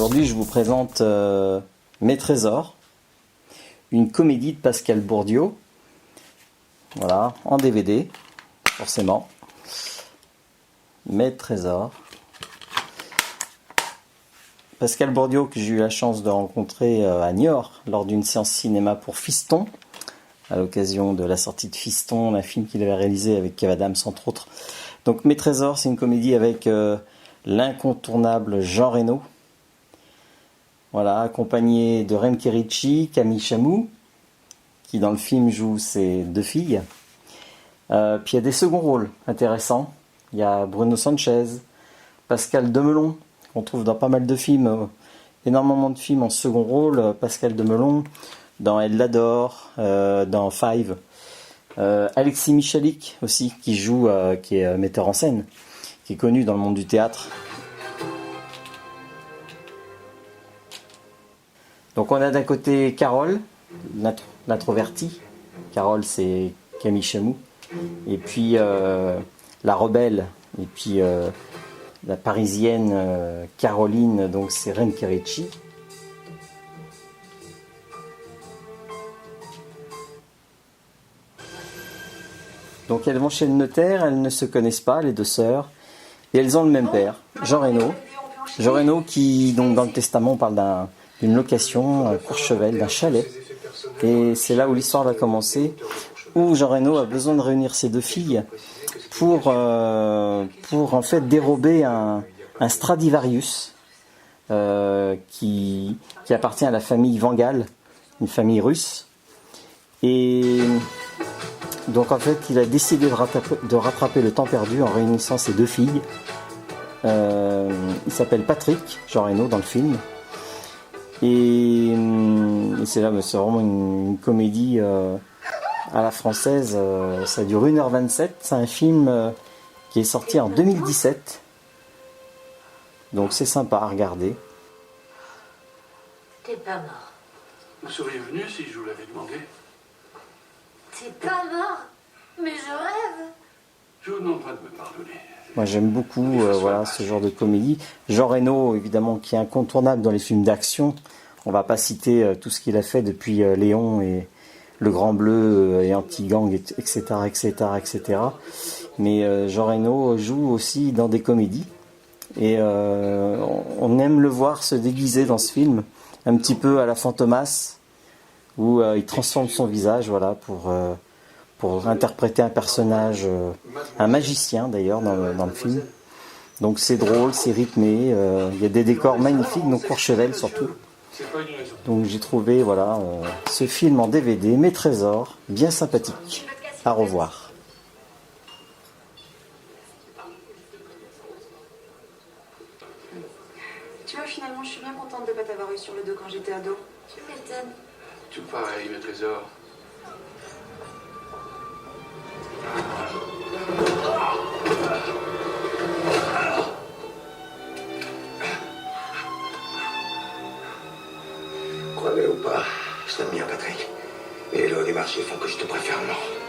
Aujourd'hui, je vous présente Mes Trésors, une comédie de Pascal Bourdiau. Voilà, en DVD, forcément. Mes Trésors. Pascal Bourdiau, que j'ai eu la chance de rencontrer à Niort lors d'une séance cinéma pour Fiston, à l'occasion de la sortie de Fiston, un film qu'il avait réalisé avec Kev Adams entre autres. Donc Mes Trésors, c'est une comédie avec l'incontournable Jean Reno. Voilà, accompagné de Remke Ritchie, Camille Chamou, qui dans le film joue ses deux filles. Puis il y a des seconds rôles intéressants. Il y a Bruno Sanchez, Pascal Demelon, qu'on trouve dans pas mal de films, énormément de films en second rôle. Pascal Demelon, dans Elle l'adore, dans Five. Alexis Michalik aussi, qui joue, qui est metteur en scène, qui est connu dans le monde du théâtre. Donc on a d'un côté Carole, l'introvertie. Carole, c'est Camille Chamou. Et puis la rebelle, et puis la parisienne Caroline, donc c'est Remke Ritchie. Donc elles vont chez le notaire, elles ne se connaissent pas, les deux sœurs, et elles ont le même père, Jean Reno. Jean Reno qui, donc dans le testament, on parle d'une location à Courchevel, d'un chalet. Et c'est là où l'histoire va commencer, où Jean Reno a besoin de réunir ses deux filles pour en fait dérober un Stradivarius qui appartient à la famille Van Gaal, une famille russe. Et donc en fait, il a décidé de rattraper le temps perdu en réunissant ses deux filles. Il s'appelle Patrick, Jean Reno dans le film. Et c'est là, c'est vraiment une comédie à la française. Ça dure 1h27. C'est un film qui est sorti en 2017. Donc c'est sympa à regarder. T'es pas mort. Vous seriez venu si je vous l'avais demandé. T'es pas mort? Mais je rêve. Je vous demande pas de me pardonner. Moi j'aime beaucoup voilà, ce genre de comédie. Jean Reno, évidemment, qui est incontournable dans les films d'action. On va pas citer tout ce qu'il a fait depuis Léon et Le Grand Bleu et Anti-Gang, etc., etc., etc. Mais Jean Reno joue aussi dans des comédies. Et on aime le voir se déguiser dans ce film, un petit peu à la Fantomas, où il transforme son visage, voilà, pour interpréter un personnage, un magicien d'ailleurs dans le film. Donc c'est drôle, c'est rythmé, il y a des décors magnifiques, donc Courchevel surtout. Donc j'ai trouvé voilà, ce film en DVD, Mes Trésors, bien sympathique. À revoir. Tu vois, finalement, je suis bien contente de ne pas t'avoir eu sur le dos quand j'étais ado. Tu m'étonnes. Tout pareil, mes trésors. Crois-le ou pas, je t'aime bien, Patrick. Et les lois du marché font que je te préfère mort.